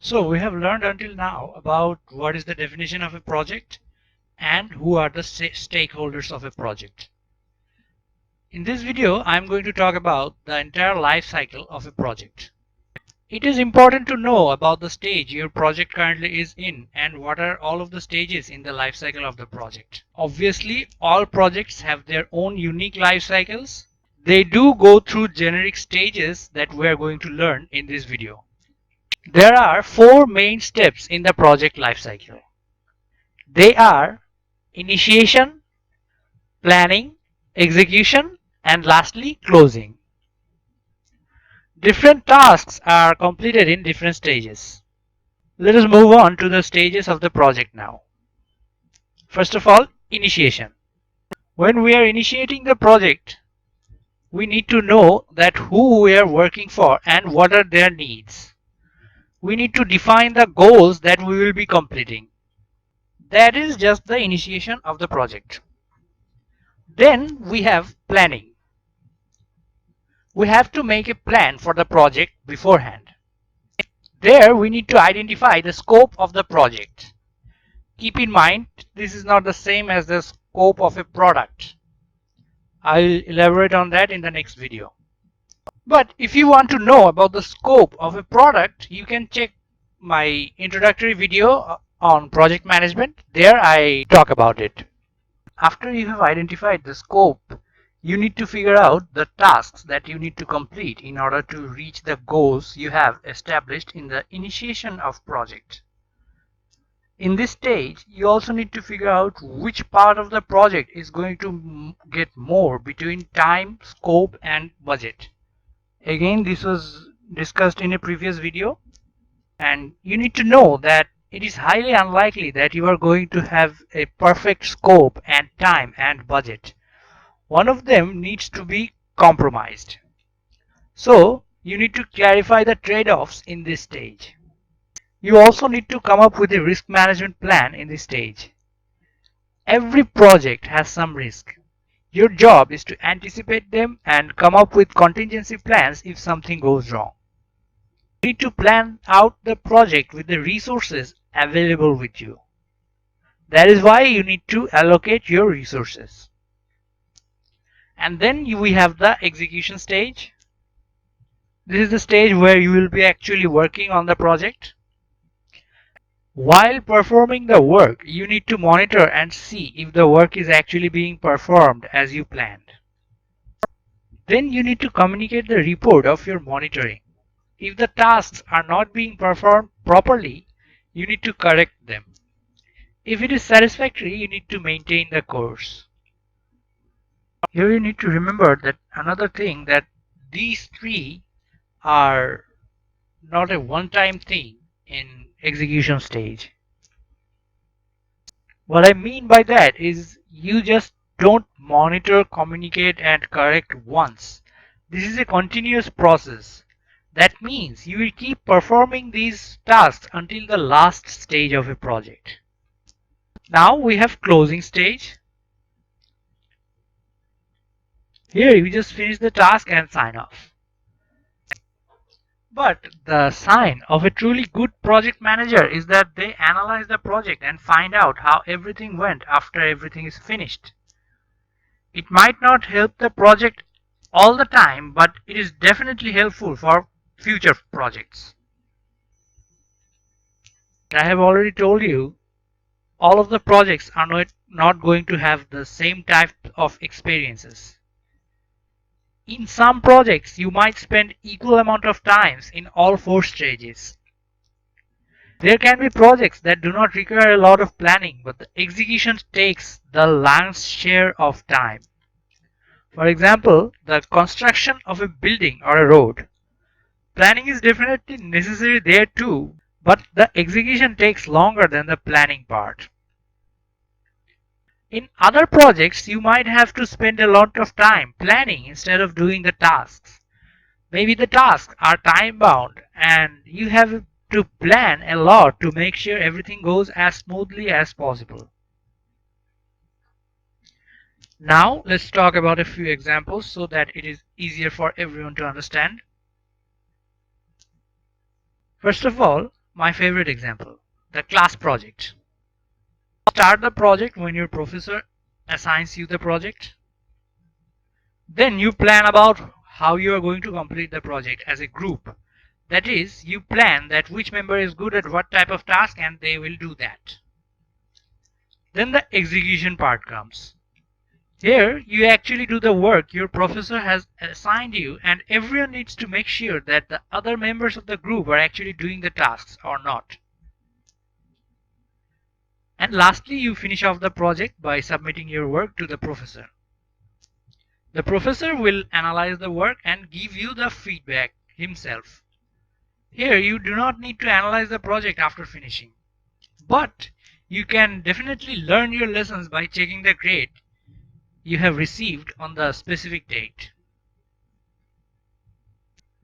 So we have learned until now about what is the definition of a project and who are the stakeholders of a project. In this video, I am going to talk about the entire life cycle of a project. It is important to know about the stage your project currently is in and what are all of the stages in the life cycle of the project. Obviously, all projects have their own unique life cycles. They do go through generic stages that we are going to learn in this video. There are four main steps in the project lifecycle. They are initiation, planning, execution, and lastly closing. Different tasks are completed in different stages. Let us move on to the stages of the project now. First of all, initiation. When we are initiating the project, we need to know that who we are working for and what are their needs. We need to define the goals that we will be completing. That is just the initiation of the project. Then we have planning. We have to make a plan for the project beforehand. There we need to identify the scope of the project. Keep in mind, this is not the same as the scope of a product. I will elaborate on that in the next video. But if you want to know about the scope of a product, you can check my introductory video on project management. There I talk about it. After you have identified the scope, you need to figure out the tasks that you need to complete in order to reach the goals you have established in the initiation of project. In this stage, you also need to figure out which part of the project is going to get more between time, scope, and budget. Again, this was discussed in a previous video, and you need to know that it is highly unlikely that you are going to have a perfect scope and time and budget. One of them needs to be compromised. So you need to clarify the trade-offs in this stage. You also need to come up with a risk management plan in this stage. Every project has some risk. Your job is to anticipate them and come up with contingency plans if something goes wrong. You need to plan out the project with the resources available with you. That is why you need to allocate your resources. And then we have the execution stage. This is the stage where you will be actually working on the project. While performing the work, you need to monitor and see if the work is actually being performed as you planned. Then you need to communicate the report of your monitoring. If the tasks are not being performed properly, you need to correct them. If it is satisfactory, you need to maintain the course. Here you need to remember that another thing, that these three are not a one-time thing in execution stage. What I mean by that is you just don't monitor, communicate, and correct once. This is a continuous process. That means you will keep performing these tasks until the last stage of a project. Now we have closing stage. Here you just finish the task and sign off. But the sign of a truly good project manager is that they analyze the project and find out how everything went after everything is finished. It might not help the project all the time, but it is definitely helpful for future projects. I have already told you, all of the projects are not going to have the same type of experiences. In some projects, you might spend equal amount of times in all four stages. There can be projects that do not require a lot of planning, but the execution takes the lion's share of time. For example, the construction of a building or a road. Planning is definitely necessary there too, but the execution takes longer than the planning part. In other projects, you might have to spend a lot of time planning instead of doing the tasks. Maybe the tasks are time bound and you have to plan a lot to make sure everything goes as smoothly as possible. Now let's talk about a few examples so that it is easier for everyone to understand. First of all, my favorite example, the class project. Start the project when your professor assigns you the project. Then you plan about how you are going to complete the project as a group. That is, you plan that which member is good at what type of task and they will do that. Then the execution part comes. Here, you actually do the work your professor has assigned you, and everyone needs to make sure that the other members of the group are actually doing the tasks or not. And lastly, you finish off the project by submitting your work to the professor. The professor will analyze the work and give you the feedback himself. Here, you do not need to analyze the project after finishing, but you can definitely learn your lessons by checking the grade you have received on the specific date.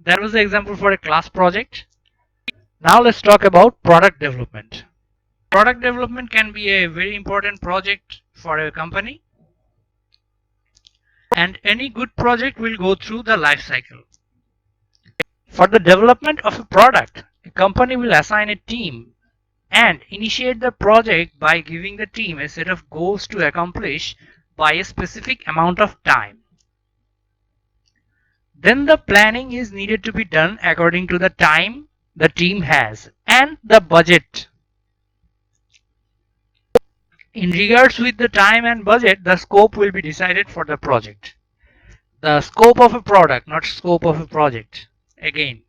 That was the example for a class project. Now let's talk about product development. Product development can be a very important project for a company, and any good project will go through the life cycle. For the development of a product, a company will assign a team and initiate the project by giving the team a set of goals to accomplish by a specific amount of time. Then the planning is needed to be done according to the time the team has and the budget. In regards with the time and budget, the scope will be decided for the project. The scope of a product, not scope of a project. Again.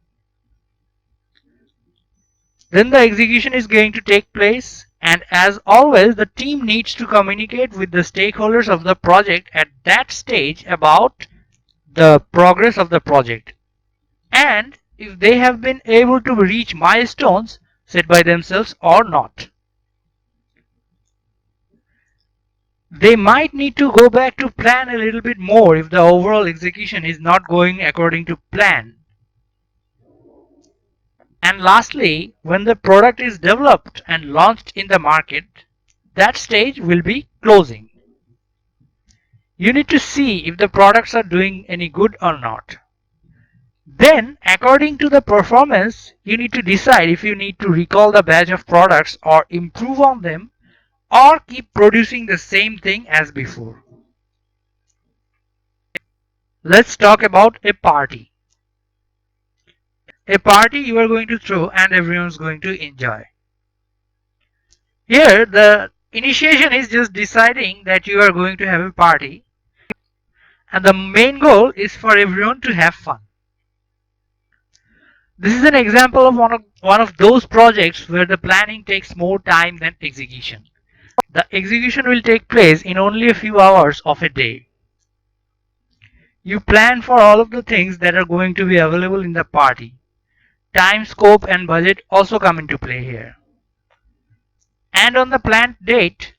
Then the execution is going to take place, and as always, the team needs to communicate with the stakeholders of the project at that stage about the progress of the project, and if they have been able to reach milestones set by themselves or not. They might need to go back to plan a little bit more if the overall execution is not going according to plan. And lastly, when the product is developed and launched in the market, that stage will be closing. You need to see if the products are doing any good or not. Then, according to the performance, you need to decide if you need to recall the batch of products or improve on them or keep producing the same thing as before. Let's talk about a party. A party you are going to throw and everyone's going to enjoy. Here, the initiation is just deciding that you are going to have a party, and the main goal is for everyone to have fun. This is an example of one of those projects where the planning takes more time than execution. The execution will take place in only a few hours of a day. You plan for all of the things that are going to be available in the party. Time, scope, and budget also come into play here. And on the planned date,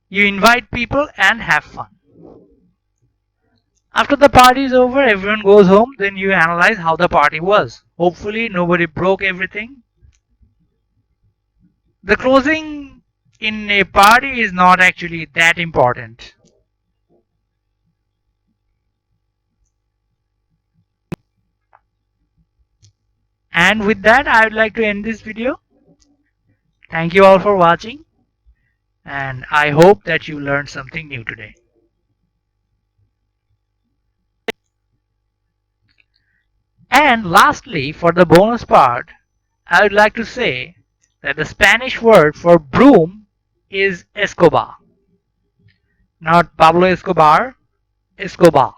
you invite people and have fun. After the party is over, everyone goes home, then you analyze how the party was. Hopefully, nobody broke everything. The closing in a party is not actually that important. And with that, I would like to end this video. Thank you all for watching, and I hope that you learned something new today. And lastly, for the bonus part, I would like to say that the Spanish word for broom is Escobar. Not Pablo Escobar, Escobar.